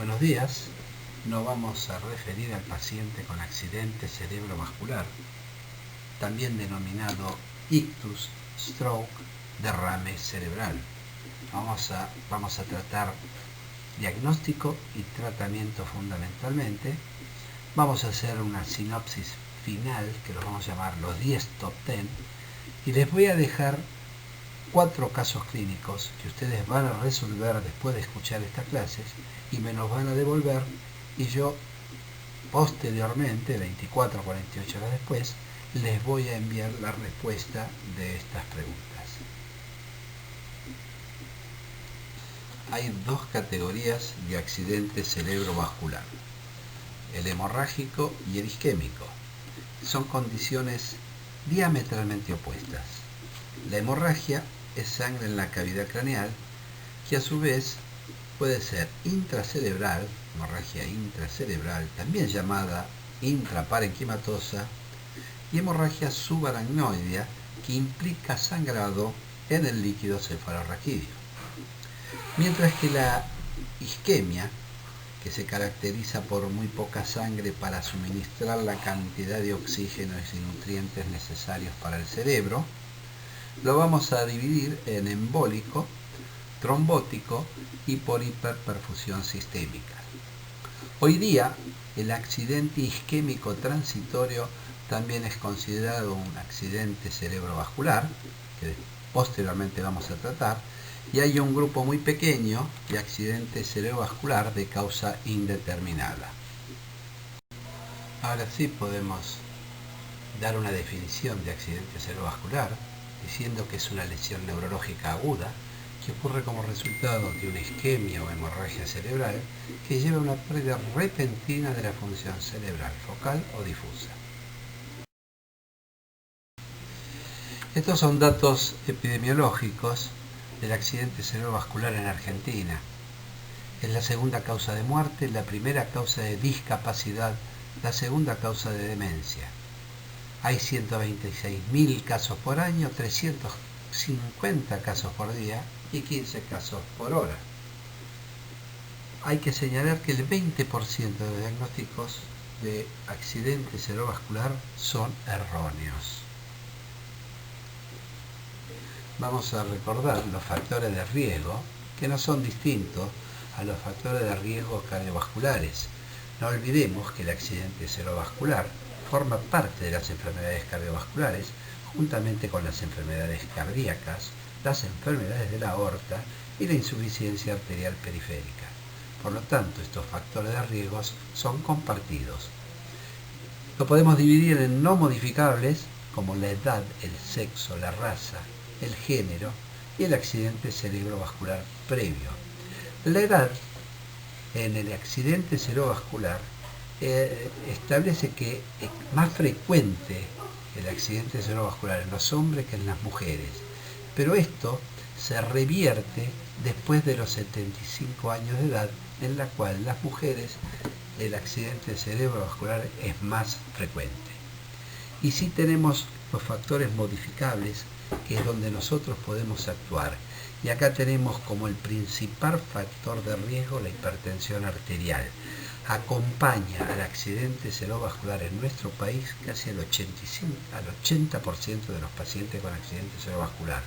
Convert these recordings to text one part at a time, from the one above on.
Buenos días. Nos vamos a referir al paciente con accidente cerebrovascular, también denominado ictus, stroke, derrame cerebral. Vamos a tratar diagnóstico y tratamiento fundamentalmente. Vamos a hacer una sinopsis final, que los vamos a llamar los 10 top 10, y les voy a dejar 4 casos clínicos que ustedes van a resolver después de escuchar estas clases y me los van a devolver, y yo posteriormente, 24 o 48 horas después, les voy a enviar la respuesta de estas preguntas. Hay dos categorías de accidente cerebrovascular: el hemorrágico y el isquémico. Son condiciones diametralmente opuestas. La hemorragia es sangre en la cavidad craneal, que a su vez puede ser intracerebral, hemorragia intracerebral, también llamada intraparenquimatosa, y hemorragia subaracnoidea, que implica sangrado en el líquido cefalorraquídeo. Mientras que la isquemia, que se caracteriza por muy poca sangre para suministrar la cantidad de oxígeno y nutrientes necesarios para el cerebro, lo vamos a dividir en embólico, trombótico y por hiperperfusión sistémica. Hoy día, el accidente isquémico transitorio también es considerado un accidente cerebrovascular, que posteriormente vamos a tratar, y hay un grupo muy pequeño de accidente cerebrovascular de causa indeterminada. Ahora sí podemos dar una definición de accidente cerebrovascular, diciendo que es una lesión neurológica aguda que ocurre como resultado de una isquemia o hemorragia cerebral que lleva a una pérdida repentina de la función cerebral, focal o difusa. Estos son datos epidemiológicos del accidente cerebrovascular en Argentina. Es la segunda causa de muerte, la primera causa de discapacidad, la segunda causa de demencia. Hay 126.000 casos por año, 350 casos por día y 15 casos por hora. Hay que señalar que el 20% de los diagnósticos de accidente cerebrovascular son erróneos. Vamos a recordar los factores de riesgo, que no son distintos a los factores de riesgo cardiovasculares. No olvidemos que el accidente cerebrovascular forma parte de las enfermedades cardiovasculares, juntamente con las enfermedades cardíacas, las enfermedades de la aorta y la insuficiencia arterial periférica. Por lo tanto, estos factores de riesgos son compartidos. Lo podemos dividir en no modificables, como la edad, el sexo, la raza, el género y el accidente cerebrovascular previo. La edad en el accidente cerebrovascular establece que es más frecuente el accidente cerebrovascular en los hombres que en las mujeres, pero esto se revierte después de los 75 años de edad, en la cual las mujeres el accidente cerebrovascular es más frecuente. Y sí tenemos los factores modificables, que es donde nosotros podemos actuar. Y acá tenemos como el principal factor de riesgo la hipertensión arterial. Acompaña al accidente cerebrovascular en nuestro país casi al 80% de los pacientes con accidente cerebrovascular.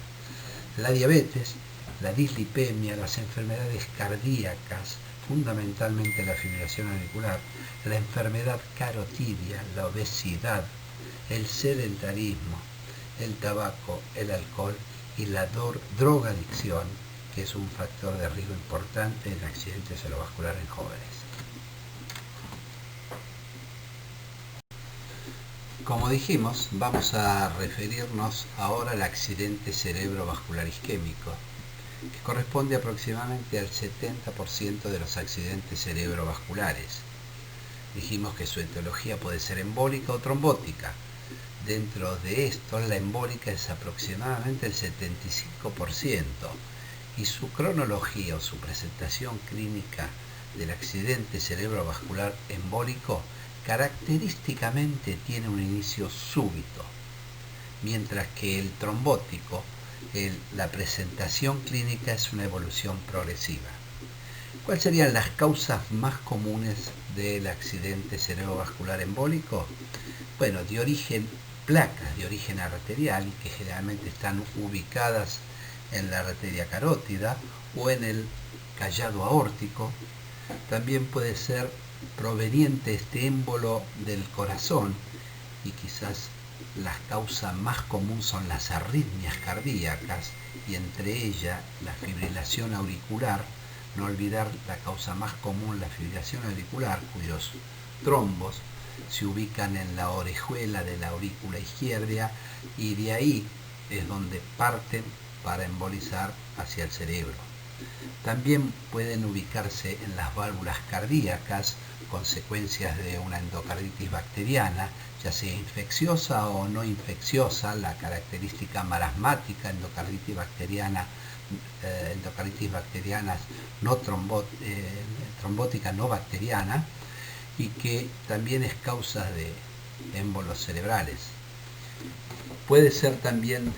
La diabetes, la dislipemia, las enfermedades cardíacas, fundamentalmente la fibrilación auricular, la enfermedad carotidia, la obesidad, el sedentarismo, el tabaco, el alcohol y la drogadicción, que es un factor de riesgo importante en accidentes cerebrovasculares en jóvenes. Como dijimos, vamos a referirnos ahora al accidente cerebrovascular isquémico, que corresponde aproximadamente al 70% de los accidentes cerebrovasculares. Dijimos que su etiología puede ser embólica o trombótica. Dentro de esto, la embólica es aproximadamente el 75%, y su cronología o su presentación clínica del accidente cerebrovascular embólico característicamente tiene un inicio súbito, mientras que el trombótico, la presentación clínica es una evolución progresiva. ¿Cuáles serían las causas más comunes del accidente cerebrovascular embólico? Bueno, de origen placas de origen arterial, que generalmente están ubicadas en la arteria carótida o en el callado aórtico. También puede ser proveniente este émbolo del corazón, y quizás la causa más común son las arritmias cardíacas, y entre ellas la fibrilación auricular. No olvidar la causa más común, la fibrilación auricular, cuyos trombos se ubican en la orejuela de la aurícula izquierda, y de ahí es donde parten para embolizar hacia el cerebro. También pueden ubicarse en las válvulas cardíacas, consecuencias de una endocarditis bacteriana, ya sea infecciosa o no infecciosa. La característica marasmática, endocarditis bacterianas no trombótica no bacteriana, y que también es causa de émbolos cerebrales. Puede ser también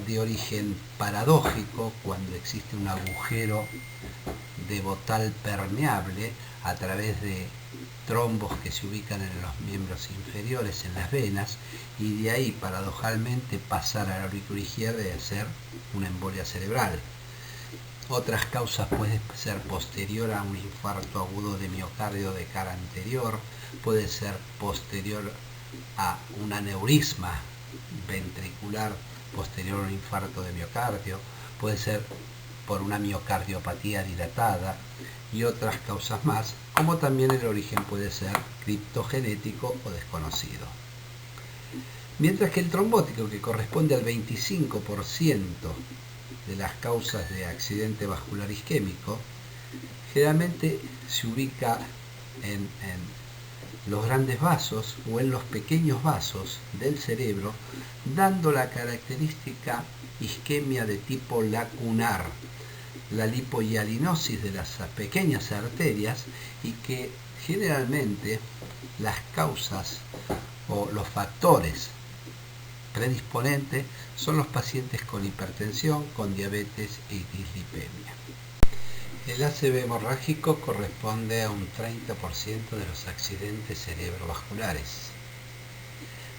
de origen paradójico, cuando existe un agujero de botal permeable a través de trombos que se ubican en los miembros inferiores, en las venas, y de ahí paradojalmente pasar a la aurícula izquierda y hacer una embolia cerebral. Otras causas pueden ser posterior a un infarto agudo de miocardio de cara anterior, puede ser posterior a un aneurisma ventricular posterior a un infarto de miocardio, puede ser por una miocardiopatía dilatada y otras causas más, como también el origen puede ser criptogenético o desconocido. Mientras que el trombótico, que corresponde al 25% de las causas de accidente vascular isquémico, generalmente se ubica en los grandes vasos o en los pequeños vasos del cerebro, dando la característica isquemia de tipo lacunar, la lipohialinosis de las pequeñas arterias, y que generalmente las causas o los factores predisponentes son los pacientes con hipertensión, con diabetes y dislipemia. El ACV hemorrágico corresponde a un 30% de los accidentes cerebrovasculares.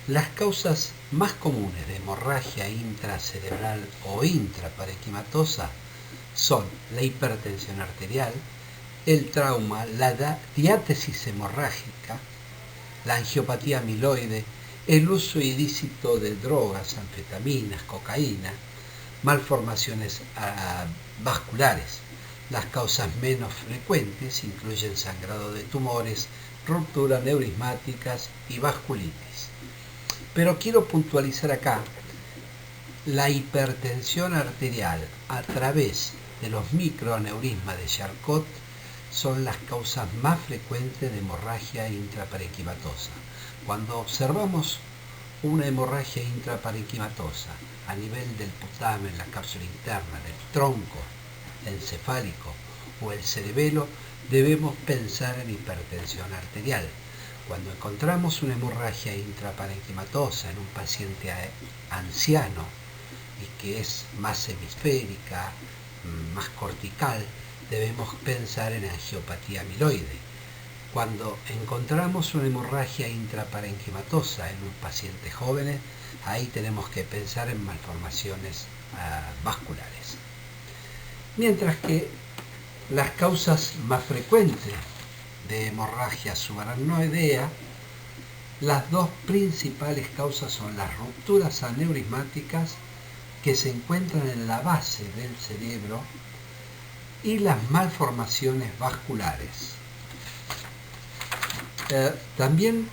Las causas más comunes de hemorragia intracerebral o intraparenquimatosa son la hipertensión arterial, el trauma, la diátesis hemorrágica, la angiopatía amiloide, el uso ilícito de drogas, anfetaminas, cocaína, malformaciones vasculares. Las causas menos frecuentes incluyen sangrado de tumores, rupturas neurismáticas y vasculitis. Pero quiero puntualizar acá: la hipertensión arterial a través de los microaneurismas de Charcot son las causas más frecuentes de hemorragia intraparenquimatosa. Cuando observamos una hemorragia intraparenquimatosa a nivel del putamen, la cápsula interna, del tronco encefálico o el cerebelo, debemos pensar en hipertensión arterial. Cuando encontramos una hemorragia intraparenquimatosa en un paciente anciano y que es más hemisférica, más cortical, debemos pensar en angiopatía amiloide. Cuando encontramos una hemorragia intraparenquimatosa en un paciente joven, ahí tenemos que pensar en malformaciones vasculares. Mientras que las causas más frecuentes de hemorragia subaracnoidea, las dos principales causas son las rupturas aneurismáticas, que se encuentran en la base del cerebro, y las malformaciones vasculares. También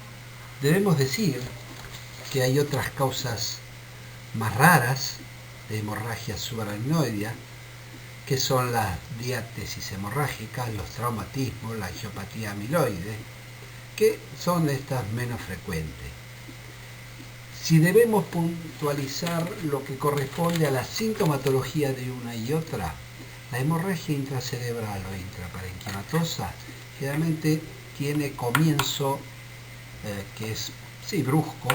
debemos decir que hay otras causas más raras de hemorragia subaracnoidea, que son las diátesis hemorrágicas, los traumatismos, la angiopatía amiloide, que son estas menos frecuentes. Si debemos puntualizar lo que corresponde a la sintomatología de una y otra, la hemorragia intracerebral o intraparenquimatosa generalmente tiene comienzo que es brusco,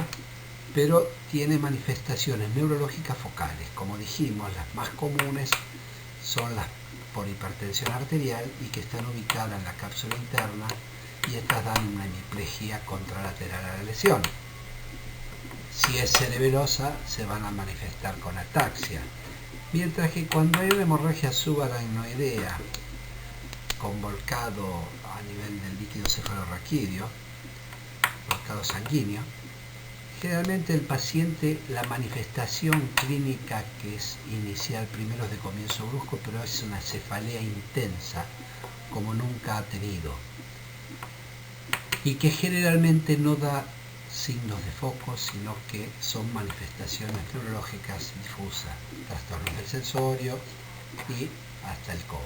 pero tiene manifestaciones neurológicas focales. Como dijimos, las más comunes son las por hipertensión arterial y que están ubicadas en la cápsula interna, y estas dan una hemiplegia contralateral a la lesión. Si es cerebelosa, se van a manifestar con ataxia, mientras que cuando hay una hemorragia subaracnoidea con volcado a nivel del líquido cefalorraquídeo, volcado sanguíneo, generalmente el paciente, la manifestación clínica que es inicial primero es de comienzo brusco, pero es una cefalea intensa como nunca ha tenido, y que generalmente no da signos de foco, sino que son manifestaciones neurológicas difusas, trastornos del sensorio y hasta el coma.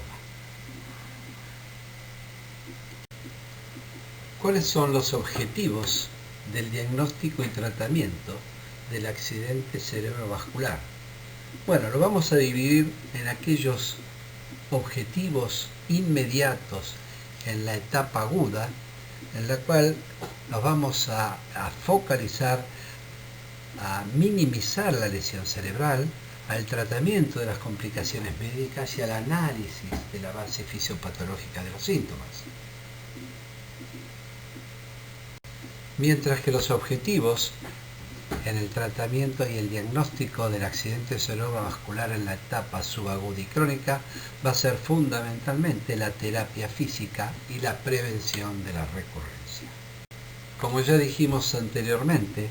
¿Cuáles son los objetivos del diagnóstico y tratamiento del accidente cerebrovascular? Bueno, lo vamos a dividir en aquellos objetivos inmediatos en la etapa aguda, en la cual nos vamos a focalizar a minimizar la lesión cerebral, al tratamiento de las complicaciones médicas y al análisis de la base fisiopatológica de los síntomas. Mientras que los objetivos en el tratamiento y el diagnóstico del accidente cerebrovascular en la etapa subaguda y crónica va a ser fundamentalmente la terapia física y la prevención de la recurrencia. Como ya dijimos anteriormente,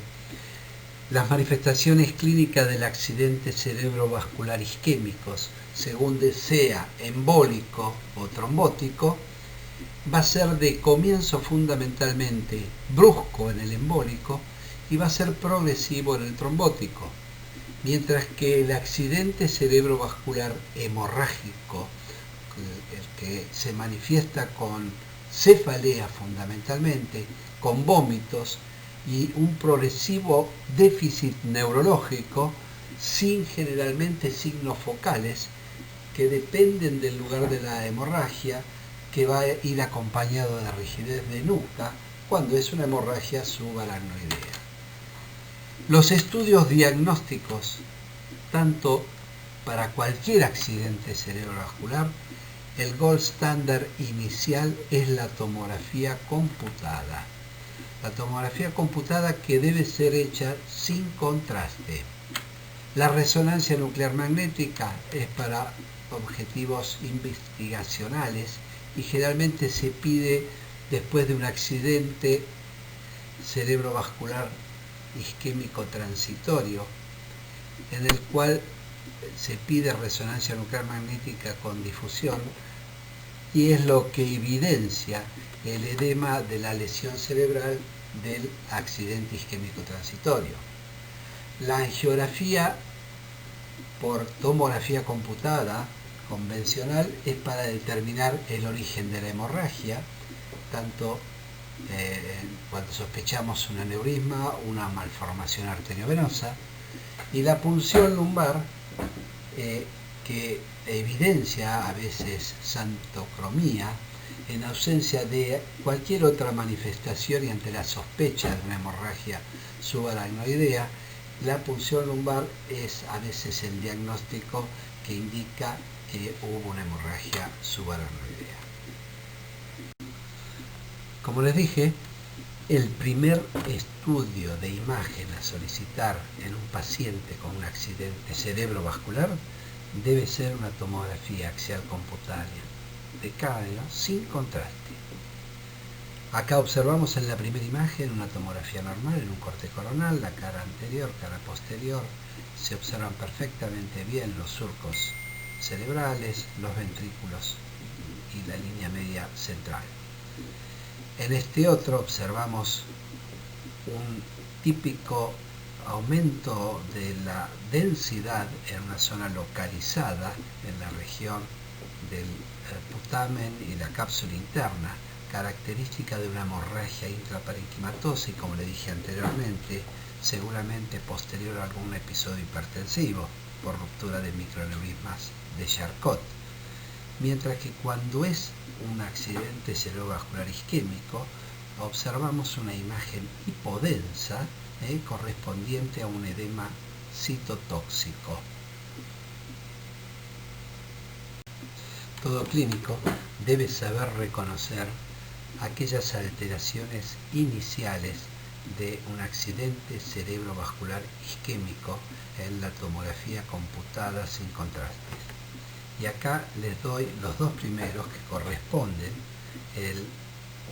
las manifestaciones clínicas del accidente cerebrovascular isquémicos, según sea embólico o trombótico, va a ser de comienzo fundamentalmente brusco en el embólico y va a ser progresivo en el trombótico, mientras que el accidente cerebrovascular hemorrágico, el que se manifiesta con cefalea fundamentalmente, con vómitos y un progresivo déficit neurológico, sin generalmente signos focales que dependen del lugar de la hemorragia, que va a ir acompañado de rigidez de nuca cuando es una hemorragia subaracnoidea. Los estudios diagnósticos, tanto para cualquier accidente cerebrovascular, el gold standard inicial es la tomografía computada. La tomografía computada que debe ser hecha sin contraste. La resonancia nuclear magnética es para objetivos investigacionales y generalmente se pide después de un accidente cerebrovascular isquémico transitorio, en el cual se pide resonancia nuclear magnética con difusión, y es lo que evidencia el edema de la lesión cerebral del accidente isquémico transitorio. La angiografía por tomografía computada convencional es para determinar el origen de la hemorragia, tanto cuando sospechamos un aneurisma, una malformación arteriovenosa, y la punción lumbar que evidencia a veces xantocromía en ausencia de cualquier otra manifestación y ante la sospecha de una hemorragia subaracnoidea. La punción lumbar es a veces el diagnóstico que indica que hubo una hemorragia subaracnoidea. Como les dije, el primer estudio de imagen a solicitar en un paciente con un accidente cerebrovascular debe ser una tomografía axial computada de cráneo sin contraste. Acá observamos en la primera imagen una tomografía normal en un corte coronal, la cara anterior, cara posterior, se observan perfectamente bien los surcos cerebrales, los ventrículos y la línea media central. En este otro observamos un típico aumento de la densidad en una zona localizada en la región del putamen y la cápsula interna, característica de una hemorragia intraparenquimatosa y, como le dije anteriormente, seguramente posterior a algún episodio hipertensivo por ruptura de microaneurismas de Charcot. Mientras que cuando es un accidente cerebrovascular isquémico, observamos una imagen hipodensa correspondiente a un edema citotóxico. todo clínico debe saber reconocer aquellas alteraciones iniciales de un accidente cerebrovascular isquémico en la tomografía computada sin contrastes. Y acá les doy los dos primeros que corresponden,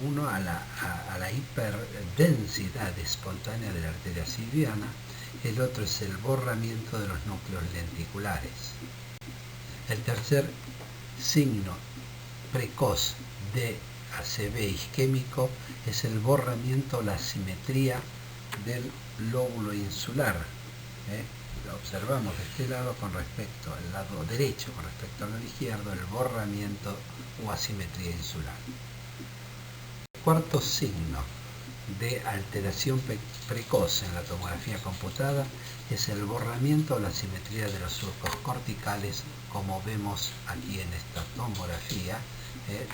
uno a la hiperdensidad espontánea de la arteria sylviana, el otro es el borramiento de los núcleos lenticulares. El tercer signo precoz de ACV isquémico es el borramiento, la asimetría del lóbulo insular. Lo observamos de este lado con respecto al lado derecho, con respecto al lado izquierdo, el borramiento o asimetría insular. El cuarto signo de alteración precoz en la tomografía computada es el borramiento o la asimetría de los surcos corticales, como vemos aquí en esta tomografía,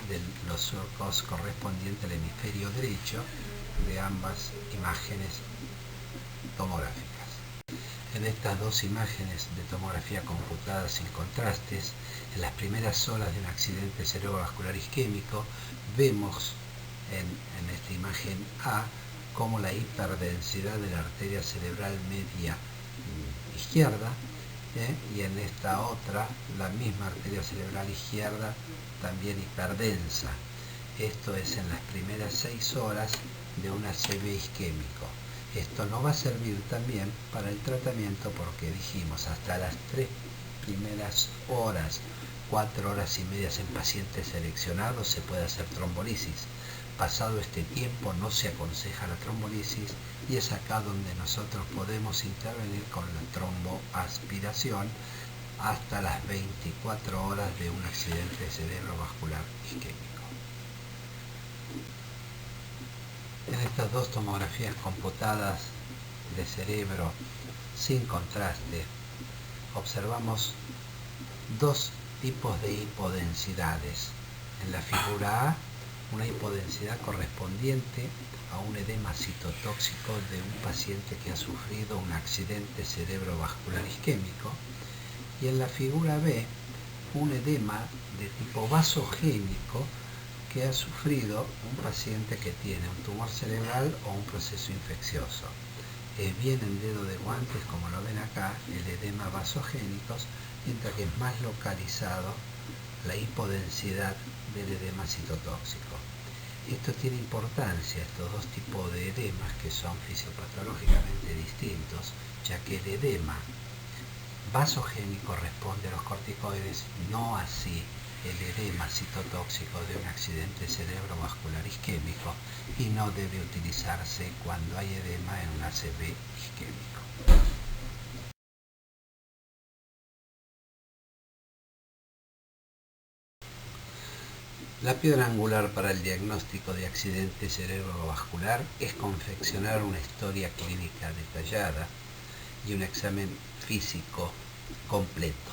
de los surcos correspondientes al hemisferio derecho de ambas imágenes tomográficas. En estas dos imágenes de tomografía computada sin contrastes, en las primeras horas de un accidente cerebrovascular isquémico, vemos en esta imagen A como la hiperdensidad de la arteria cerebral media izquierda, y en esta otra la misma arteria cerebral izquierda también hiperdensa. Esto es en las primeras 6 horas de un ACV isquémico. Esto no va a servir también para el tratamiento porque dijimos hasta las 3 primeras horas, 4 horas y media en pacientes seleccionados se puede hacer trombolisis. Pasado este tiempo no se aconseja la trombolisis y es acá donde nosotros podemos intervenir con la tromboaspiración hasta las 24 horas de un accidente cerebrovascular isquémico. En estas dos tomografías computadas de cerebro sin contraste, observamos dos tipos de hipodensidades. En la figura A, una hipodensidad correspondiente a un edema citotóxico de un paciente que ha sufrido un accidente cerebrovascular isquémico, y en la figura B, un edema de tipo vasogénico que ha sufrido un paciente que tiene un tumor cerebral o un proceso infeccioso. Es bien en dedo de guantes, como lo ven acá, el edema vasogénicos, mientras que es más localizado la hipodensidad del edema citotóxico. Esto tiene importancia, estos dos tipos de edemas que son fisiopatológicamente distintos, ya que el edema vasogénico responde a los corticoides, no así el edema citotóxico de un accidente cerebrovascular isquémico, y no debe utilizarse cuando hay edema en un ACV isquémico. La piedra angular para el diagnóstico de accidente cerebrovascular es confeccionar una historia clínica detallada y un examen físico completo.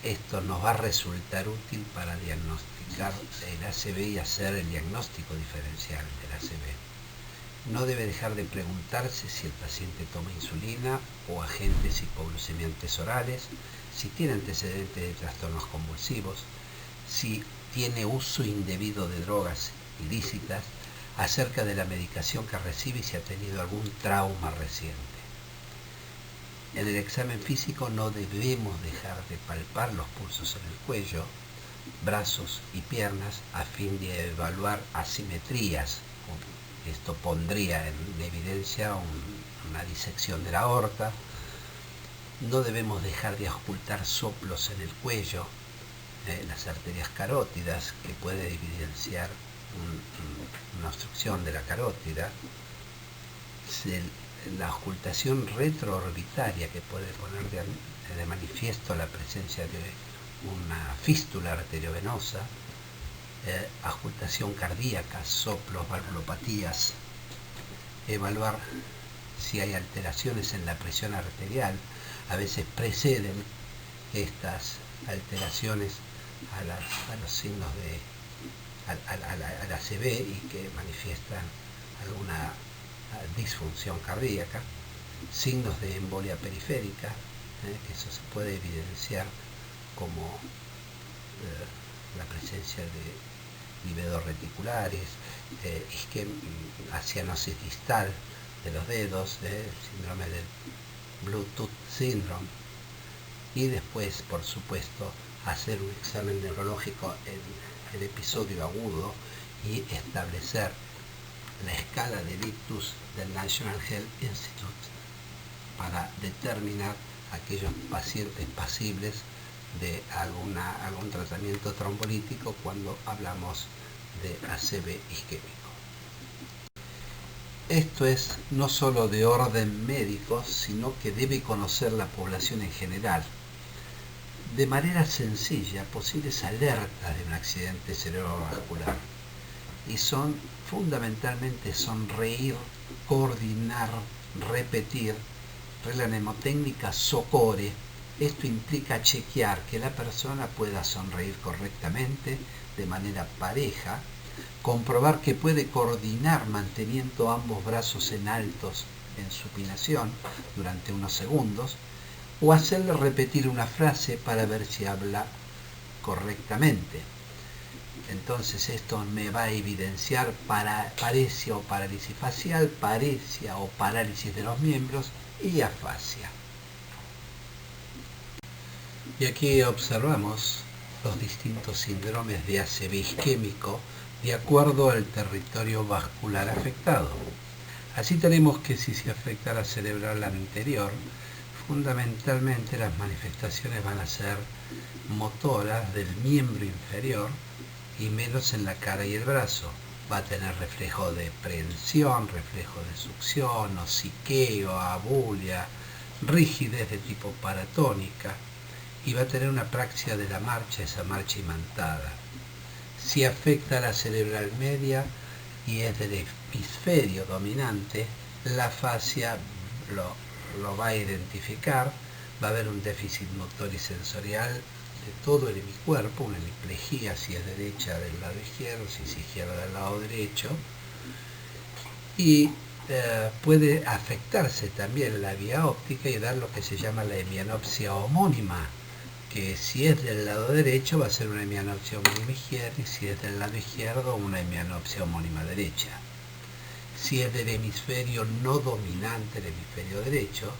Esto nos va a resultar útil para diagnosticar el ACV y hacer el diagnóstico diferencial del ACV. No debe dejar de preguntarse si el paciente toma insulina o agentes hipoglucemiantes orales, si tiene antecedentes de trastornos convulsivos, si tiene uso indebido de drogas ilícitas, acerca de la medicación que recibe y si ha tenido algún trauma reciente. En el examen físico no debemos dejar de palpar los pulsos en el cuello, brazos y piernas a fin de evaluar asimetrías. Esto pondría en evidencia una disección de la aorta. No debemos dejar de auscultar soplos en el cuello, las arterias carótidas, que puede evidenciar una obstrucción de la carótida, la auscultación retroorbitaria, que puede poner de manifiesto la presencia de una fístula arteriovenosa, auscultación cardíaca, soplos, valvulopatías, evaluar si hay alteraciones en la presión arterial. A veces preceden estas alteraciones a los signos al ACV y que manifiestan alguna disfunción cardíaca, signos de embolia periférica, que eso se puede evidenciar como la presencia de livedos reticulares, cianosis distal de los dedos, síndrome del Bluetooth Syndrome, y después, por supuesto, hacer un examen neurológico en el episodio agudo y establecer la escala de ictus del National Health Institute para determinar aquellos pacientes pasibles de algún tratamiento trombolítico cuando hablamos de ACV isquémico. Esto es no solo de orden médico, sino que debe conocer la población en general. De manera sencilla, posibles alertas de un accidente cerebrovascular. Y son fundamentalmente sonreír, coordinar, repetir, regla mnemotécnica SOCORE. Esto implica chequear que la persona pueda sonreír correctamente, de manera pareja, comprobar que puede coordinar manteniendo ambos brazos en altos en supinación durante unos segundos, o hacerle repetir una frase para ver si habla correctamente. Entonces esto me va a evidenciar paresia o parálisis facial, paresia o parálisis de los miembros y afasia. Y aquí observamos los distintos síndromes de ACV isquémico de acuerdo al territorio vascular afectado. Así tenemos que si se afecta la cerebral anterior, fundamentalmente las manifestaciones van a ser motoras del miembro inferior y menos en la cara y el brazo. Va a tener reflejo de prehensión, reflejo de succión, hociqueo, abulia, rigidez de tipo paratónica, y va a tener una apraxia de la marcha, esa marcha imantada. Si afecta a la cerebral media y es del hemisferio dominante, la afasia lo va a identificar, va a haber un déficit motor y sensorial de todo el hemicuerpo, una hemiplegia si es derecha del lado izquierdo, si es izquierda del lado derecho, y puede afectarse también la vía óptica y dar lo que se llama la hemianopsia homónima, que si es del lado derecho va a ser una hemianopsia homónima izquierda y si es del lado izquierdo una hemianopsia homónima derecha. Si es del hemisferio no dominante, el hemisferio derecho,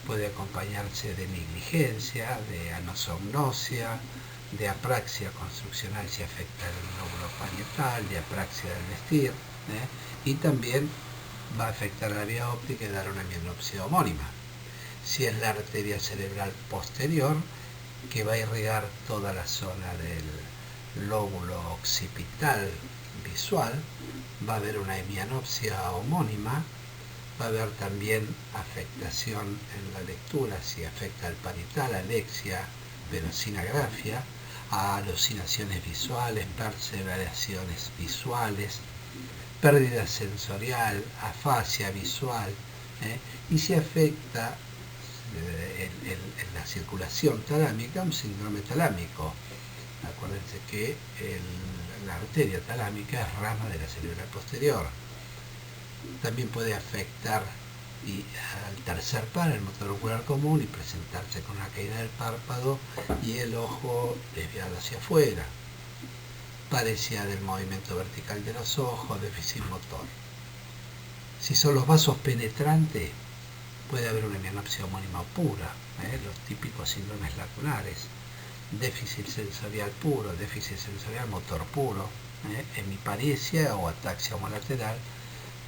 puede acompañarse de negligencia, de anosognosia, de apraxia construccional si afecta el lóbulo parietal, de apraxia del vestir, y también va a afectar la vía óptica y dar una hemianopsia homónima. Si es la arteria cerebral posterior, que va a irrigar toda la zona del lóbulo occipital visual, va a haber una hemianopsia homónima, va a haber también afectación en la lectura, si afecta al parietal, alexia, pero sin agrafia, a alucinaciones visuales, perseveraciones visuales, pérdida sensorial, afasia visual, y si afecta en la circulación talámica, un síndrome talámico. Acuérdense que la arteria talámica es rama de la cerebral posterior. También puede afectar al tercer par, el motor ocular común, y presentarse con la caída del párpado y el ojo desviado hacia afuera. Parecia del movimiento vertical de los ojos, déficit motor. Si son los vasos penetrantes, puede haber una hemianopsia homónima pura, los típicos síndromes lacunares, déficit sensorial puro, déficit sensorial motor puro, hemiparesia o ataxia homolateral,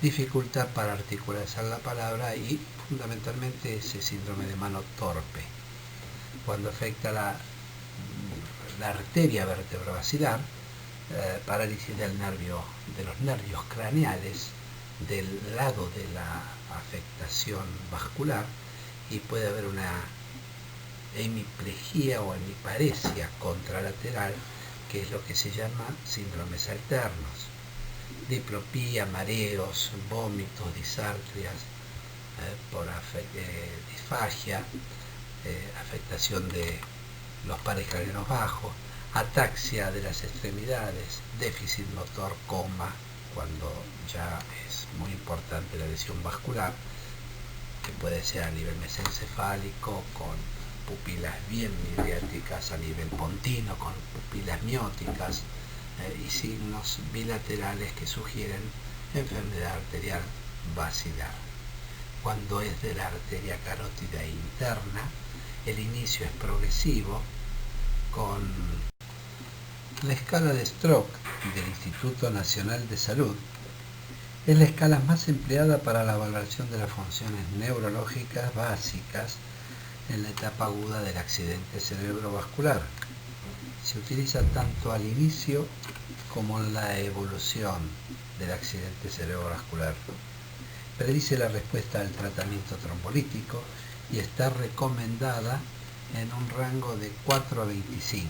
dificultad para articulizar la palabra y fundamentalmente ese síndrome de mano torpe. Cuando afecta la arteria vertebrobasilar, parálisis de los nervios craneales del lado de la afectación vascular, y puede haber una hemiplegia o hemiparesia contralateral, que es lo que se llama síndromes alternos. Diplopía, mareos, vómitos, disartrias por disfagia, afectación de los pares craneanos bajos, ataxia de las extremidades, déficit motor, coma, cuando ya es muy importante la lesión vascular, que puede ser a nivel mesencefálico, con pupilas bien midriáticas a nivel pontino, con pupilas mióticas y signos bilaterales que sugieren enfermedad arterial basilar. Cuando es de la arteria carótida interna, el inicio es progresivo con la escala de Stroke del Instituto Nacional de Salud. Es la escala más empleada para la valoración de las funciones neurológicas básicas en la etapa aguda del accidente cerebrovascular. Se utiliza tanto al inicio como en la evolución del accidente cerebrovascular. Predice la respuesta al tratamiento trombolítico y está recomendada en un rango de 4 a 25.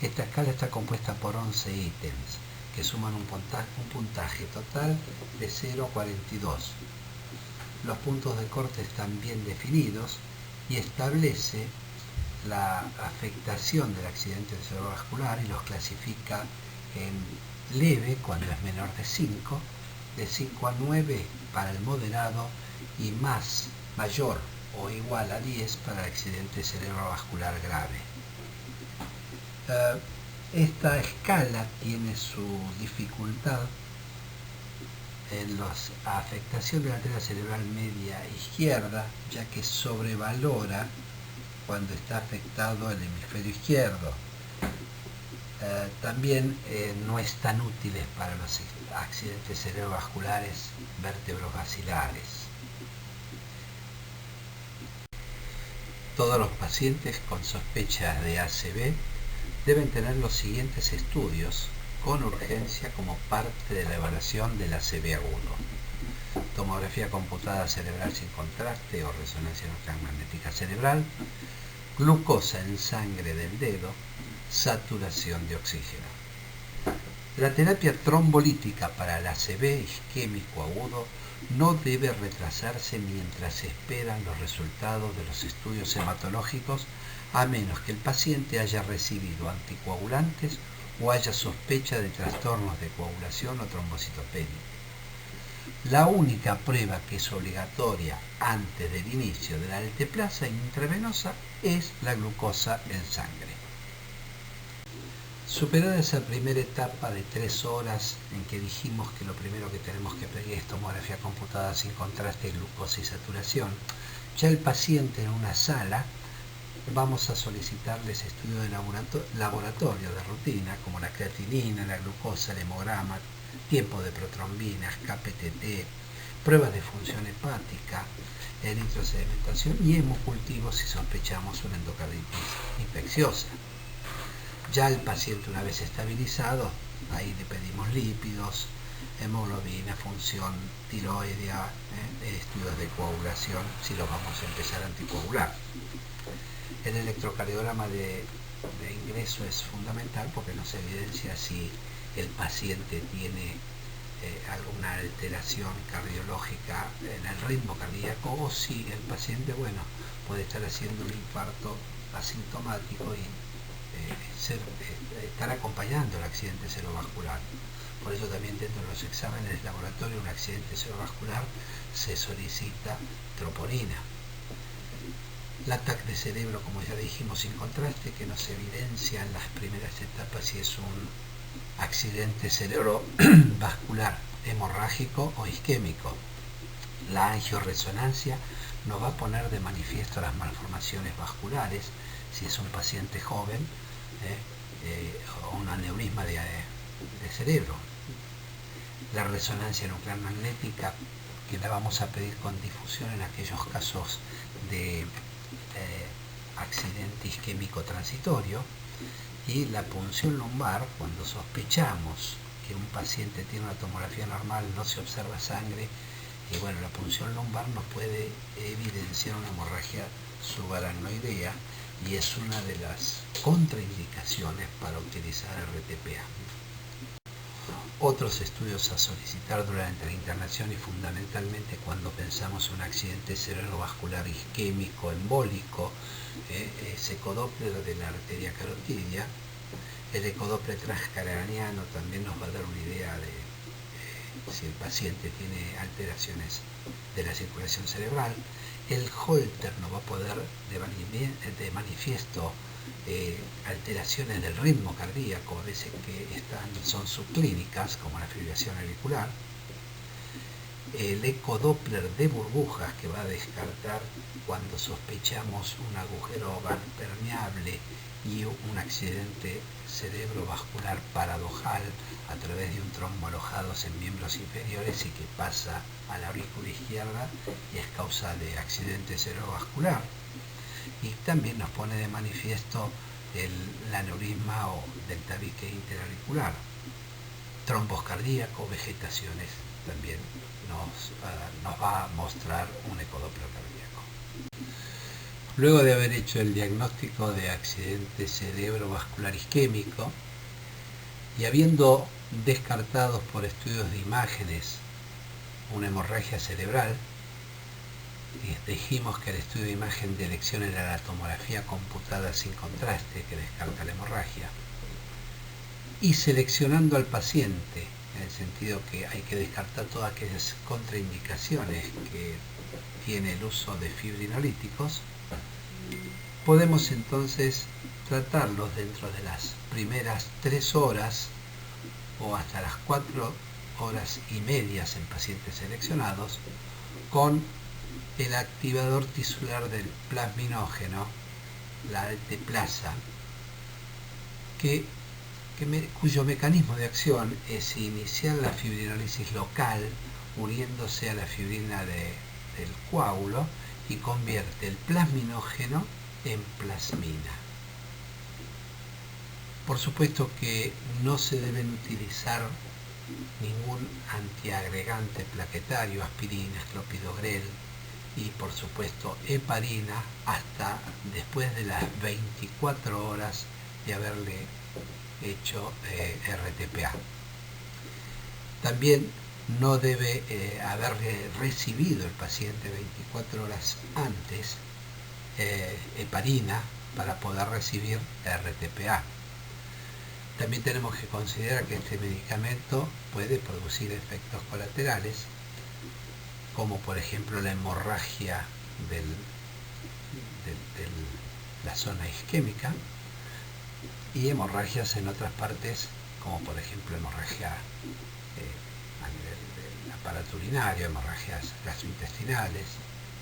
Esta escala está compuesta por 11 ítems que suman un puntaje total de 0 a 42. Los puntos de corte están bien definidos y establece la afectación del accidente cerebrovascular y los clasifica en leve cuando es menor de 5, de 5 a 9 para el moderado y mayor o igual a 10 para el accidente cerebrovascular grave. Esta escala tiene su dificultad en la afectación de la arteria cerebral media izquierda, ya que sobrevalora cuando está afectado el hemisferio izquierdo. También no están útiles para los accidentes cerebrovasculares vértebro-basilares. Todos los pacientes con sospechas de ACV deben tener los siguientes estudios con urgencia como parte de la evaluación del ACV agudo: tomografía computada cerebral sin contraste o resonancia electromagnética cerebral, glucosa en sangre del dedo, saturación de oxígeno. La terapia trombolítica para el ACV isquémico agudo no debe retrasarse mientras se esperan los resultados de los estudios hematológicos, a menos que el paciente haya recibido anticoagulantes o haya sospecha de trastornos de coagulación o trombocitopenia. La única prueba que es obligatoria antes del inicio de la alteplasa intravenosa es la glucosa en sangre. Superada esa primera etapa de 3 horas en que dijimos que lo primero que tenemos que pedir es tomografía computada sin contraste, glucosa y saturación, ya el paciente en una sala vamos a solicitarles estudios de laboratorio de rutina como la creatinina, la glucosa, el hemograma, tiempo de protrombinas, KPTT, pruebas de función hepática, eritrosedimentación y hemocultivos si sospechamos una endocarditis infecciosa. Ya el paciente, una vez estabilizado, ahí le pedimos lípidos, hemoglobina, función tiroidea, estudios de coagulación si los vamos a empezar a anticoagular. El electrocardiograma de ingreso es fundamental porque nos evidencia si el paciente tiene alguna alteración cardiológica en el ritmo cardíaco o si el paciente, puede estar haciendo un infarto asintomático y estar acompañando el accidente cerebrovascular. Por eso también dentro de los exámenes de laboratorio de un accidente cerebrovascular se solicita troponina. La TAC de cerebro, como ya dijimos, sin contraste, que nos evidencia en las primeras etapas si es un accidente cerebrovascular hemorrágico o isquémico. La angioresonancia nos va a poner de manifiesto las malformaciones vasculares, si es un paciente joven o un aneurisma de cerebro. La resonancia nuclear magnética, que la vamos a pedir con difusión en aquellos casos de accidente isquémico transitorio, y la punción lumbar, cuando sospechamos que un paciente tiene una tomografía normal, no se observa sangre, y la punción lumbar nos puede evidenciar una hemorragia subaracnoidea y es una de las contraindicaciones para utilizar RTPA. Otros estudios a solicitar durante la internación y fundamentalmente cuando pensamos en un accidente cerebrovascular isquémico embólico, es ecodoppler de la arteria carotidia. El ecodoppler transcraniano también nos va a dar una idea de si el paciente tiene alteraciones de la circulación cerebral. El Holter no va a poder de manifiesto alteraciones del ritmo cardíaco, a veces que son subclínicas, como la fibrilación auricular. El ecodoppler de burbujas, que va a descartar cuando sospechamos un agujero permeable y un accidente cerebrovascular paradojal a través de un trombo alojados en miembros inferiores y que pasa a la aurícula izquierda y es causa de accidente cerebrovascular. Y también nos pone de manifiesto el aneurisma o del tabique interauricular. Trombos cardíacos, vegetaciones, también nos va a mostrar un ecodoppler cardíaco. Luego de haber hecho el diagnóstico de accidente cerebrovascular isquémico y habiendo descartado por estudios de imágenes una hemorragia cerebral, dijimos que el estudio de imagen de elección era la tomografía computada sin contraste, que descarta la hemorragia, y seleccionando al paciente, en el sentido que hay que descartar todas aquellas contraindicaciones que tiene el uso de fibrinolíticos, podemos entonces tratarlos dentro de las primeras 3 horas o hasta las 4 horas y medias en pacientes seleccionados con el activador tisular del plasminógeno, la alteplasa, cuyo mecanismo de acción es iniciar la fibrinólisis local uniéndose a la fibrina del coágulo y convierte el plasminógeno en plasmina. Por supuesto que no se deben utilizar ningún antiagregante plaquetario, aspirina, clopidogrel y por supuesto heparina hasta después de las 24 horas de haberle hecho RTPA. También no debe haber recibido el paciente 24 horas antes heparina para poder recibir RTPA. También tenemos que considerar que este medicamento puede producir efectos colaterales, como por ejemplo la hemorragia de la zona isquémica y hemorragias en otras partes, como por ejemplo hemorragia a nivel del aparato urinario, hemorragias gastrointestinales,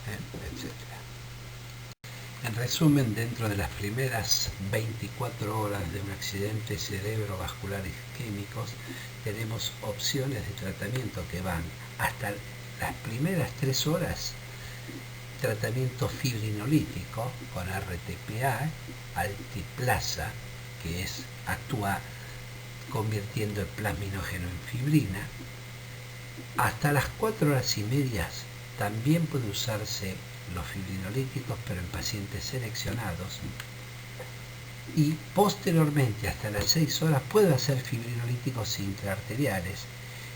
etc. En resumen, dentro de las primeras 24 horas de un accidente cerebrovascular isquémico, tenemos opciones de tratamiento que van hasta las primeras 3 horas, tratamiento fibrinolítico con RTPA, altiplasa, que actúa convirtiendo el plasminógeno en fibrina. Hasta las 4 horas y medias también puede usarse los fibrinolíticos, pero en pacientes seleccionados. Y posteriormente, hasta las 6 horas, puede hacer fibrinolíticos intraarteriales.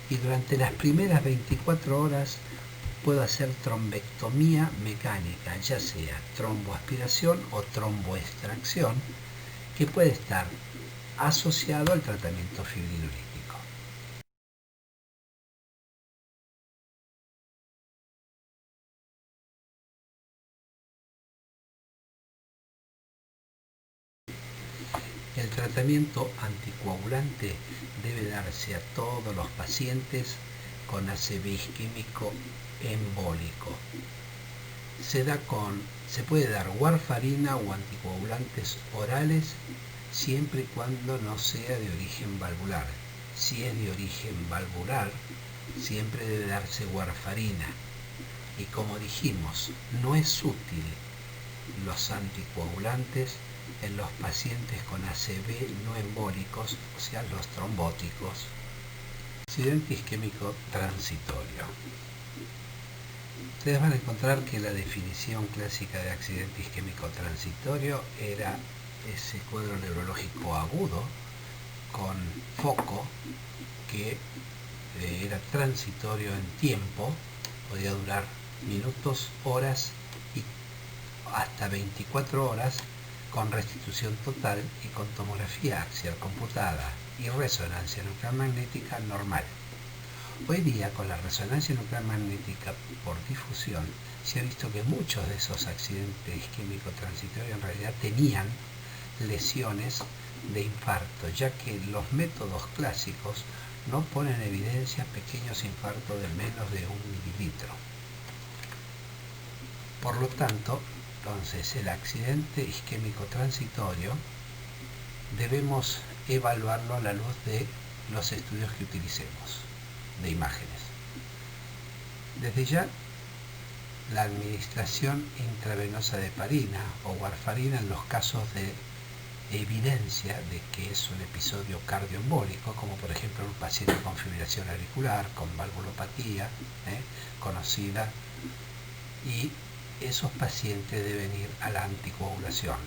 Y durante las primeras 24 horas puedo hacer trombectomía mecánica, ya sea tromboaspiración o tromboextracción, que puede estar asociado al tratamiento fibrinolítico. El tratamiento anticoagulante debe darse a todos los pacientes con ACV isquémico embólico. Se puede dar warfarina o anticoagulantes orales siempre y cuando no sea de origen valvular. Si es de origen valvular, siempre debe darse warfarina. Y como dijimos, no es útil los anticoagulantes en los pacientes con ACV no embólicos, o sea, los trombóticos. Accidente isquémico transitorio. Ustedes van a encontrar que la definición clásica de accidente isquémico transitorio era ese cuadro neurológico agudo con foco que era transitorio en tiempo, podía durar minutos, horas y hasta 24 horas, con restitución total y con tomografía axial computada y resonancia nuclear magnética normal. Hoy día, con la resonancia nuclear magnética por difusión, se ha visto que muchos de esos accidentes isquémicos transitorios en realidad tenían lesiones de infarto, ya que los métodos clásicos no ponen en evidencia pequeños infartos de menos de 1 mililitro. Por lo tanto, entonces, el accidente isquémico transitorio debemos evaluarlo a la luz de los estudios que utilicemos de imágenes. Desde ya, la administración intravenosa de heparina o warfarina en los casos de evidencia de que es un episodio cardioembólico, como por ejemplo un paciente con fibrilación auricular, con valvulopatía conocida, y esos pacientes deben ir a la anticoagulación.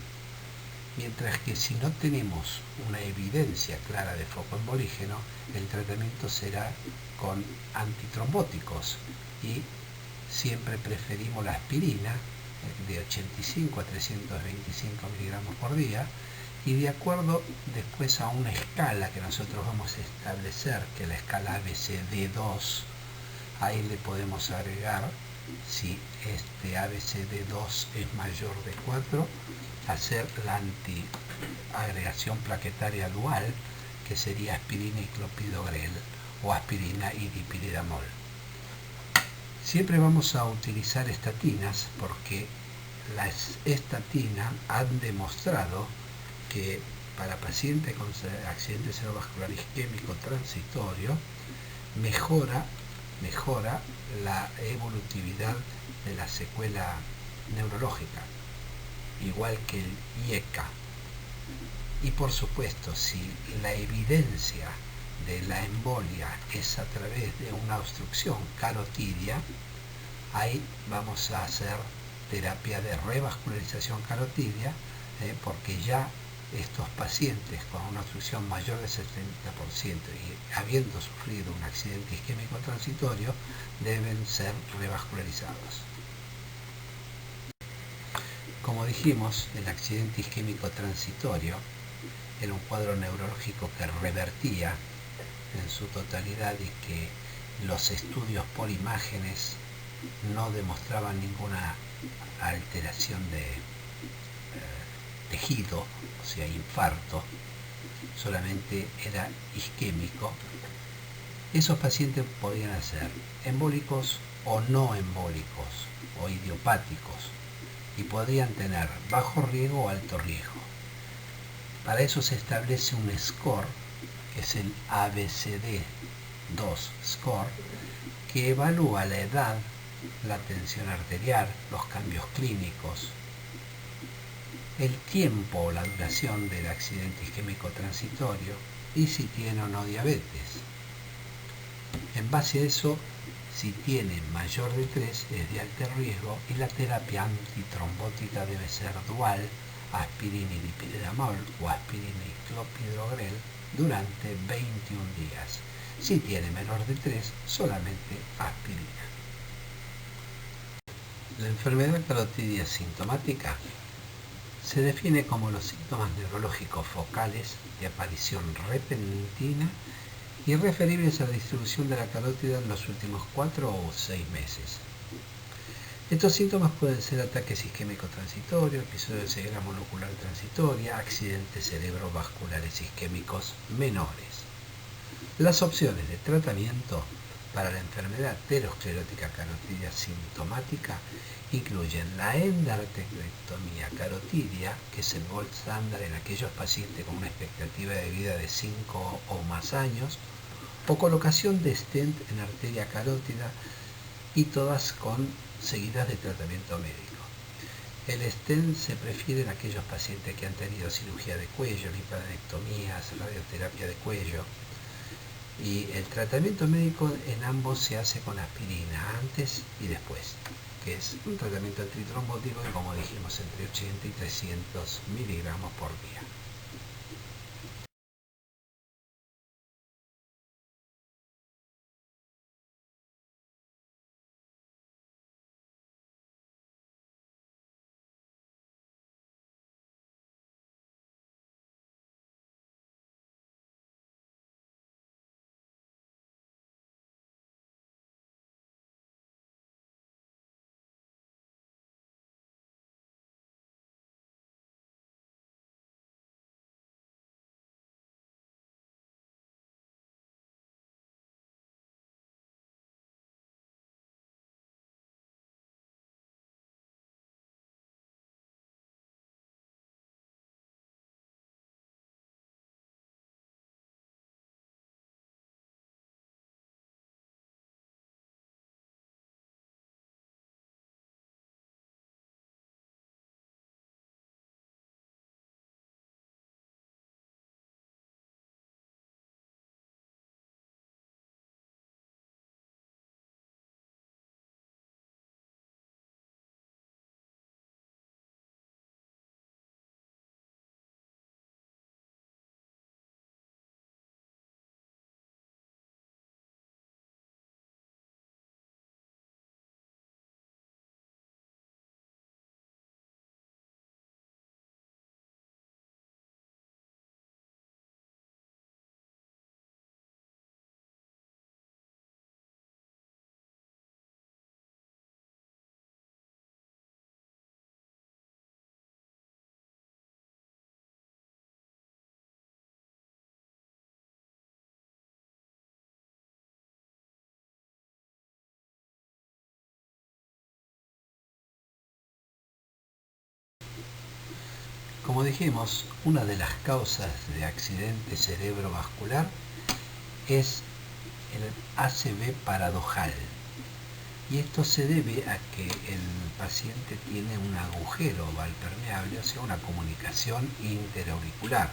Mientras que si no tenemos una evidencia clara de foco embolígeno, el tratamiento será con antitrombóticos y siempre preferimos la aspirina de 85 a 325 miligramos por día, y de acuerdo después a una escala que nosotros vamos a establecer, que es la escala ABCD2, ahí le podemos agregar, si este ABCD2 es mayor de 4, hacer la antiagregación plaquetaria dual, que sería aspirina y clopidogrel o aspirina y dipiridamol. Siempre vamos a utilizar estatinas porque las estatinas han demostrado que para pacientes con accidente cerebrovascular isquémico transitorio mejora la evolutividad de la secuela neurológica, igual que el IECA. Y por supuesto, si la evidencia de la embolia es a través de una obstrucción carotidia, ahí vamos a hacer terapia de revascularización carotidia, porque ya estos pacientes con una obstrucción mayor del 70% y habiendo sufrido un accidente isquémico transitorio deben ser revascularizados. Como dijimos, el accidente isquémico transitorio era un cuadro neurológico que revertía en su totalidad y que los estudios por imágenes no demostraban ninguna alteración de tejido, o sea, infarto, solamente era isquémico. Esos pacientes podían ser embólicos o no embólicos o idiopáticos y podrían tener bajo riesgo o alto riesgo. Para eso se establece un score, que es el ABCD2 score, que evalúa la edad, la tensión arterial, los cambios clínicos, el tiempo o la duración del accidente isquémico transitorio y si tiene o no diabetes. En base a eso, si tiene mayor de 3 es de alto riesgo y la terapia antitrombótica debe ser dual, aspirina y dipiridamol o aspirina y clopidogrel durante 21 días. Si tiene menor de 3, solamente aspirina. La enfermedad carotidia sintomática se define como los síntomas neurológicos focales de aparición repentina y referibles a la distribución de la carótida en los últimos 4 o 6 meses. Estos síntomas pueden ser ataques isquémicos transitorios, episodios de ceguera monocular transitoria, accidentes cerebrovasculares isquémicos menores. Las opciones de tratamiento para la enfermedad aterosclerótica carotidia sintomática incluyen la endarterectomía carotidia, que es el gold estándar en aquellos pacientes con una expectativa de vida de 5 o más años, o colocación de stent en arteria carótida, y todas seguidas de tratamiento médico. El stent se prefiere en aquellos pacientes que han tenido cirugía de cuello, linfadenectomías, radioterapia de cuello, y el tratamiento médico en ambos se hace con aspirina antes y después, que es un tratamiento antitrombótico que, como dijimos, entre 80 y 300 miligramos por día. dijimos, una de las causas de accidente cerebrovascular es el ACV paradojal. Y esto se debe a que el paciente tiene un agujero oval permeable, o sea, una comunicación interauricular.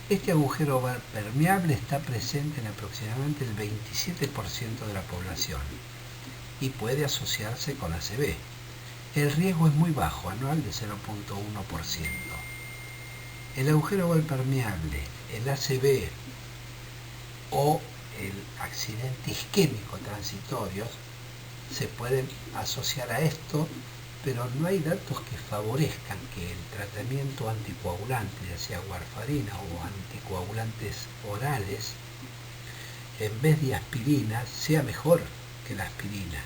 Este agujero oval permeable está presente en aproximadamente el 27% de la población y puede asociarse con ACV. El riesgo es muy bajo, anual de 0,1%. El agujero oval permeable, el ACV o el accidente isquémico transitorio se pueden asociar a esto, pero no hay datos que favorezcan que el tratamiento anticoagulante, ya sea warfarina o anticoagulantes orales, en vez de aspirina, sea mejor que la aspirina.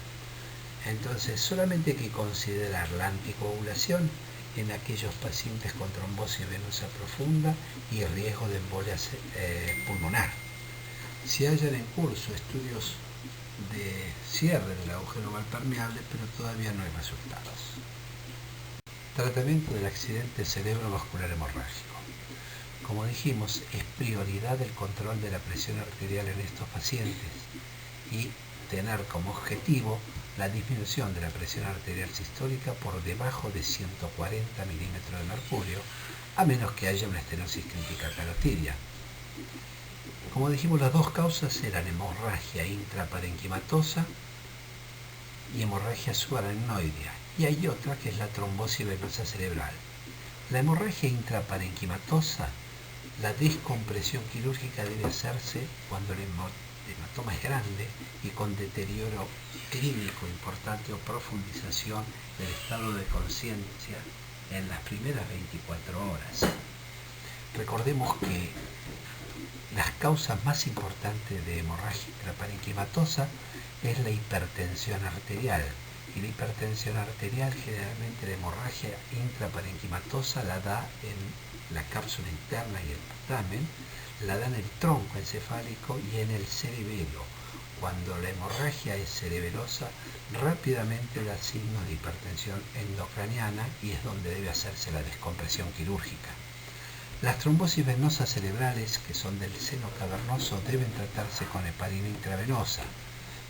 Entonces solamente hay que considerar la anticoagulación en aquellos pacientes con trombosis venosa profunda y riesgo de embolia pulmonar. Si hayan en curso estudios de cierre del agujero oval permeable, pero todavía no hay resultados. Tratamiento del accidente cerebrovascular hemorrágico. Como dijimos, es prioridad el control de la presión arterial en estos pacientes y tener como objetivo la disminución de la presión arterial sistólica por debajo de 140 milímetros de mercurio, a menos que haya una estenosis crítica carotidia. Como dijimos, las dos causas eran hemorragia intraparenquimatosa y hemorragia subaracnoidea, y hay otra que es la trombosis venosa cerebral. La hemorragia intraparenquimatosa, la descompresión quirúrgica debe hacerse cuando el hematoma es grande y con deterioro clínico importante o profundización del estado de conciencia en las primeras 24 horas. Recordemos que las causas más importantes de hemorragia intraparenquimatosa es la hipertensión arterial, y la hipertensión arterial, generalmente la hemorragia intraparenquimatosa la da en la cápsula interna y el putamen, la da en el tronco encefálico y en el cerebelo. Cuando la hemorragia es cerebelosa, rápidamente da signos de hipertensión endocraniana y es donde debe hacerse la descompresión quirúrgica. Las trombosis venosas cerebrales, que son del seno cavernoso, deben tratarse con heparina intravenosa.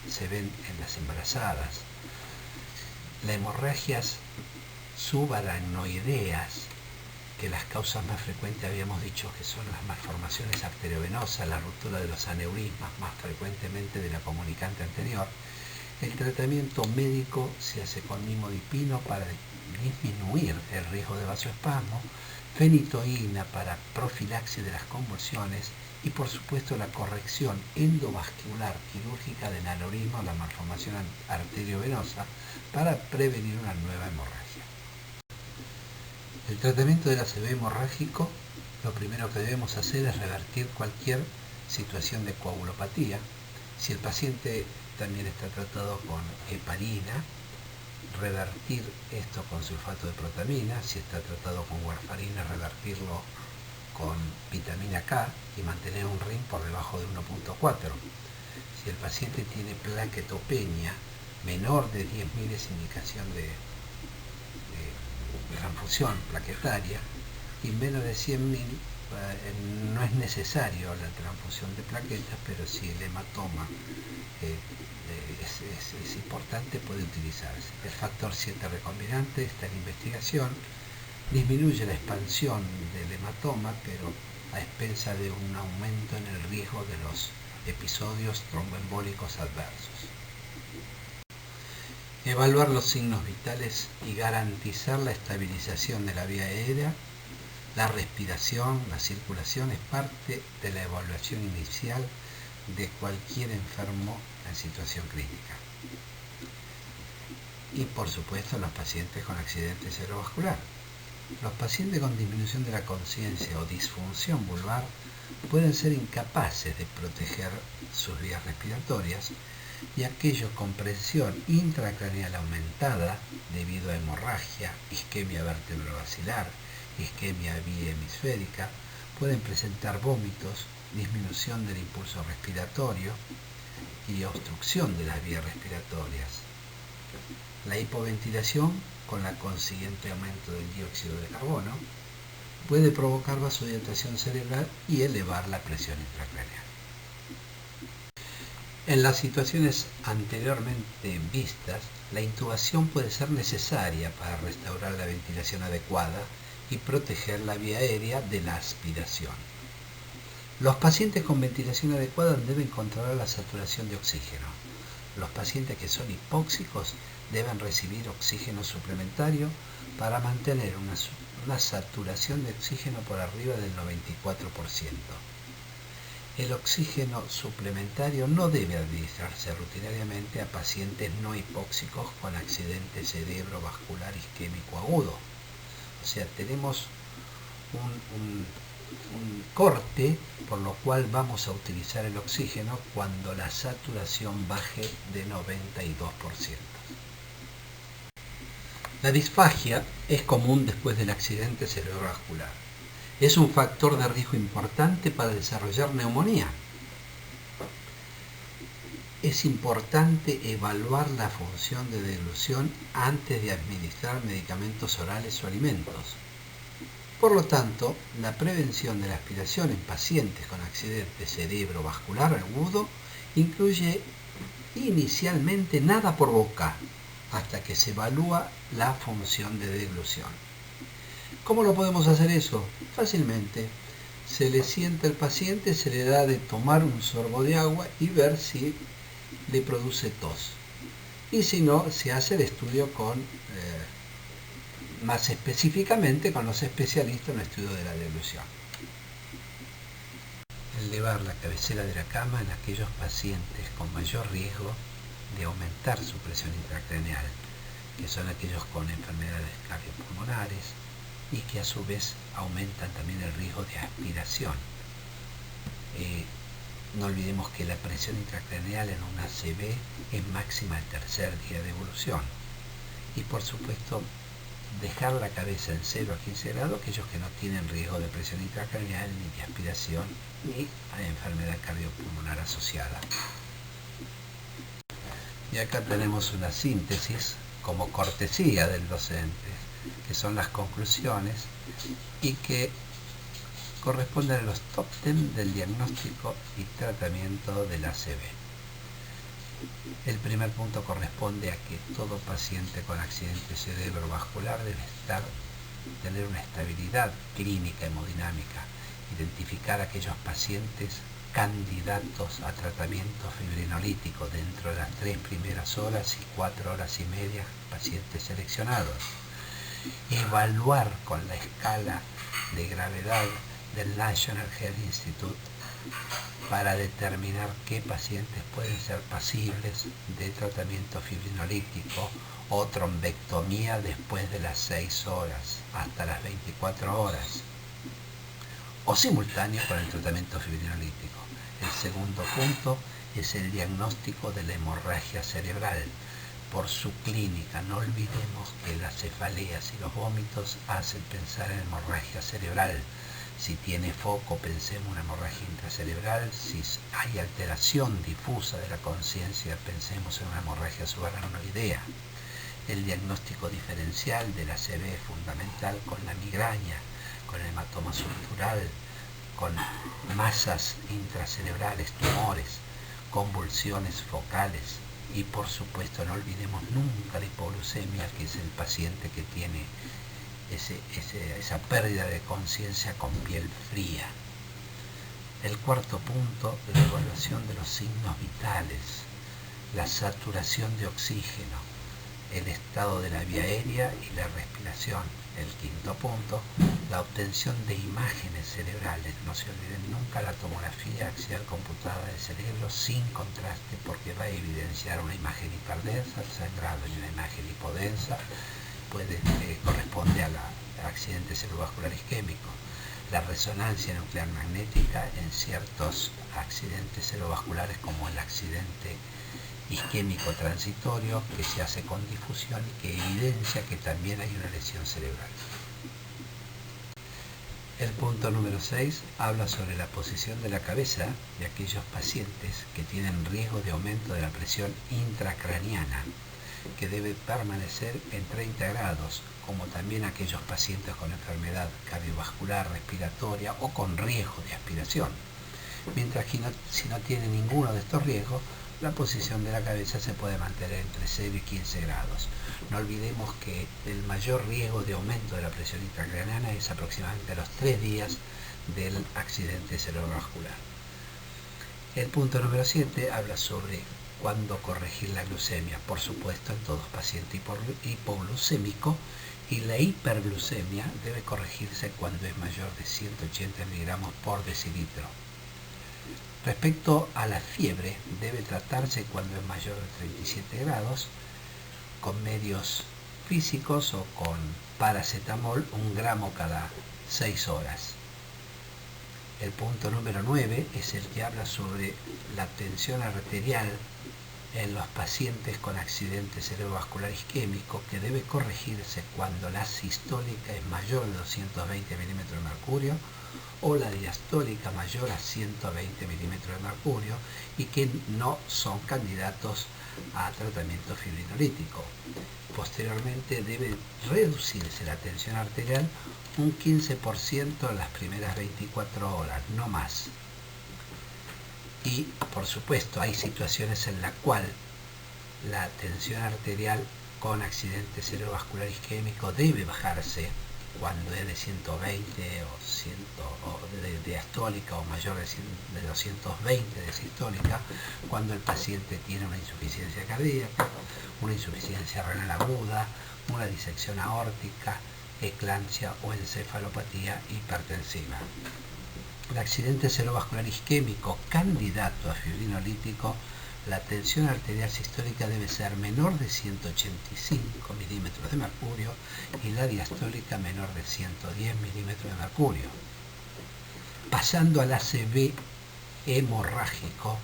Se ven en las embarazadas. Las hemorragias subaracnoideas, que las causas más frecuentes habíamos dicho que son las malformaciones arteriovenosas, la ruptura de los aneurismas, más frecuentemente de la comunicante anterior. El tratamiento médico se hace con nimodipino para disminuir el riesgo de vasoespasmo, fenitoína para profilaxis de las convulsiones y por supuesto la corrección endovascular quirúrgica del aneurisma o la malformación arteriovenosa para prevenir una nueva hemorragia. El tratamiento del ACV hemorrágico, lo primero que debemos hacer es revertir cualquier situación de coagulopatía. Si el paciente también está tratado con heparina, revertir esto con sulfato de protamina. Si está tratado con warfarina, revertirlo con vitamina K y mantener un RIN por debajo de 1.4. Si el paciente tiene plaquetopenia menor de 10 miles, indicación de transfusión plaquetaria, y menos de 100.000 no es necesario la transfusión de plaquetas, pero si el hematoma es importante, puede utilizarse. El factor 7 recombinante está en investigación, disminuye la expansión del hematoma, pero a expensa de un aumento en el riesgo de los episodios tromboembólicos adversos. Evaluar los signos vitales y garantizar la estabilización de la vía aérea, la respiración, la circulación es parte de la evaluación inicial de cualquier enfermo en situación crítica. Y por supuesto los pacientes con accidente cerebrovascular. Los pacientes con disminución de la conciencia o disfunción vulvar pueden ser incapaces de proteger sus vías respiratorias, y aquellos con presión intracraneal aumentada debido a hemorragia, isquemia vertebrovascular, isquemia bihemisférica, pueden presentar vómitos, disminución del impulso respiratorio y obstrucción de las vías respiratorias. La hipoventilación, con la consiguiente aumento del dióxido de carbono, puede provocar vasodilatación cerebral y elevar la presión intracraneal. En las situaciones anteriormente vistas, la intubación puede ser necesaria para restaurar la ventilación adecuada y proteger la vía aérea de la aspiración. Los pacientes con ventilación adecuada deben controlar la saturación de oxígeno. Los pacientes que son hipóxicos deben recibir oxígeno suplementario para mantener una saturación de oxígeno por arriba del 94%. El oxígeno suplementario no debe administrarse rutinariamente a pacientes no hipóxicos con accidente cerebrovascular isquémico agudo. O sea, tenemos un corte por lo cual vamos a utilizar el oxígeno cuando la saturación baje de 92%. La disfagia es común después del accidente cerebrovascular. Es un factor de riesgo importante para desarrollar neumonía. Es importante evaluar la función de deglución antes de administrar medicamentos orales o alimentos. Por lo tanto, la prevención de la aspiración en pacientes con accidente cerebrovascular agudo incluye inicialmente nada por boca, hasta que se evalúa la función de deglución. ¿Cómo lo podemos hacer eso? Fácilmente. Se le sienta al paciente, se le da de tomar un sorbo de agua y ver si le produce tos. Y si no, se hace el estudio más específicamente con los especialistas en el estudio de la deglución. Elevar la cabecera de la cama en aquellos pacientes con mayor riesgo de aumentar su presión intracraneal, que son aquellos con enfermedades cardiopulmonares y que a su vez aumentan también el riesgo de aspiración. No olvidemos que la presión intracraneal en un ACV es máxima el tercer día de evolución. Y por supuesto, dejar la cabeza en 0 a 15 grados aquellos que no tienen riesgo de presión intracraneal, ni de aspiración, ni a enfermedad cardiopulmonar asociada. Y acá tenemos una síntesis como cortesía del docente, que son las conclusiones y que corresponden a los top 10 del diagnóstico y tratamiento del ACV. El primer punto corresponde a que todo paciente con accidente cerebrovascular debe tener una estabilidad clínica hemodinámica, identificar a aquellos pacientes candidatos a tratamiento fibrinolítico dentro de las 3 primeras horas y 4 horas y media, pacientes seleccionados. Evaluar con la escala de gravedad del National Health Institute para determinar qué pacientes pueden ser pasibles de tratamiento fibrinolítico o trombectomía después de las 6 horas hasta las 24 horas o simultáneo con el tratamiento fibrinolítico. El segundo punto es el diagnóstico de la hemorragia cerebral. Por su clínica, no olvidemos que las cefaleas y los vómitos hacen pensar en hemorragia cerebral. Si tiene foco, pensemos en una hemorragia intracerebral. Si hay alteración difusa de la conciencia, pensemos en una hemorragia subaracnoidea. El diagnóstico diferencial de la ACV es fundamental con la migraña, con el hematoma subdural, con masas intracerebrales, tumores, convulsiones focales y por supuesto no olvidemos nunca la hipoglucemia, que es el paciente que tiene esa pérdida de conciencia con piel fría. El cuarto punto, la evaluación de los signos vitales, la saturación de oxígeno, el estado de la vía aérea y la respiración. El quinto punto, la obtención de imágenes cerebrales. No se olviden nunca la tomografía axial computada del cerebro sin contraste, porque va a evidenciar una imagen hiperdensa, el sangrado, y una imagen hipodensa corresponde al accidente cerebrovascular isquémico. La resonancia nuclear magnética en ciertos accidentes cerebrovasculares como el accidente isquémico transitorio, que se hace con difusión y que evidencia que también hay una lesión cerebral. El punto número 6 habla sobre la posición de la cabeza de aquellos pacientes que tienen riesgo de aumento de la presión intracraniana. que debe permanecer en 30 grados, como también aquellos pacientes con enfermedad cardiovascular, respiratoria o con riesgo de aspiración. Mientras que si no tiene ninguno de estos riesgos, la posición de la cabeza se puede mantener entre 0 y 15 grados. No olvidemos que el mayor riesgo de aumento de la presión intracraneana es aproximadamente a los 3 días del accidente cerebrovascular. El punto número 7 habla sobre cuándo corregir la glucemia. Por supuesto, en todo paciente hipoglucémico, y la hiperglucemia debe corregirse cuando es mayor de 180 miligramos por decilitro. Respecto a la fiebre, debe tratarse cuando es mayor de 37 grados, con medios físicos o con paracetamol 1 gramo cada 6 horas. El punto número 9 es el que habla sobre la tensión arterial en los pacientes con accidente cerebrovascular isquémico, que debe corregirse cuando la sistólica es mayor de 220 milímetros de mercurio o la diastólica mayor a 120 milímetros de mercurio y que no son candidatos a tratamiento fibrinolítico. Posteriormente debe reducirse la tensión arterial un 15% en las primeras 24 horas, no más. Y por supuesto hay situaciones en las cuales la tensión arterial con accidente cerebrovascular isquémico debe bajarse cuando es de 120 o de diastólica o mayor de 220 de sistólica, cuando el paciente tiene una insuficiencia cardíaca, una insuficiencia renal aguda, una disección aórtica, eclampsia o encefalopatía hipertensiva. El accidente cerebrovascular isquémico candidato a fibrinolítico, la tensión arterial sistólica debe ser menor de 185 milímetros de mercurio y la diastólica menor de 110 milímetros de mercurio. Pasando al ACV hemorrágico,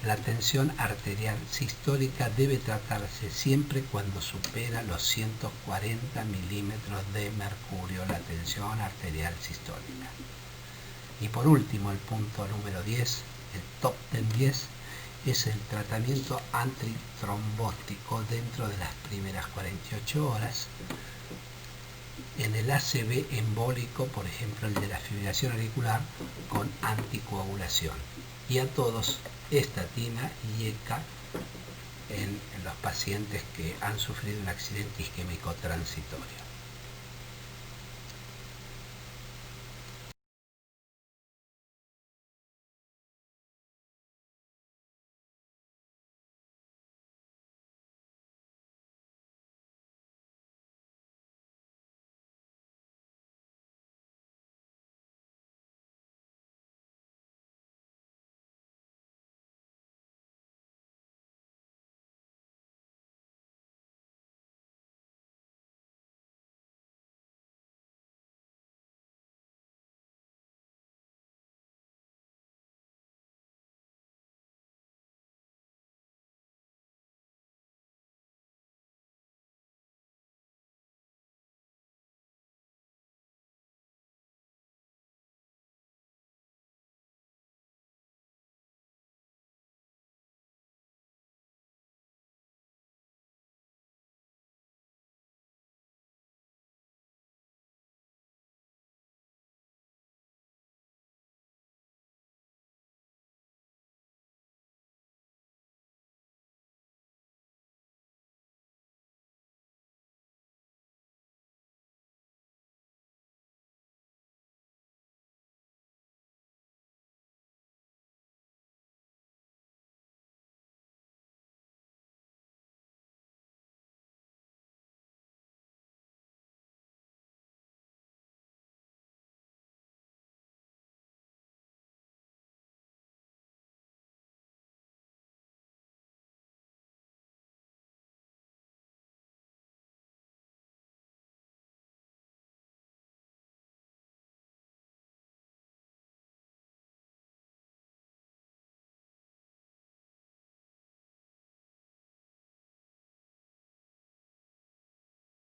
la tensión arterial sistólica debe tratarse siempre cuando supera los 140 milímetros de mercurio la tensión arterial sistólica. Y por último, el punto número 10, el top 10, es el tratamiento antitrombótico dentro de las primeras 48 horas. En el ACV embólico, por ejemplo, el de la fibrilación auricular con anticoagulación. Y a todos, estatina y ECA en los pacientes que han sufrido un accidente isquémico transitorio.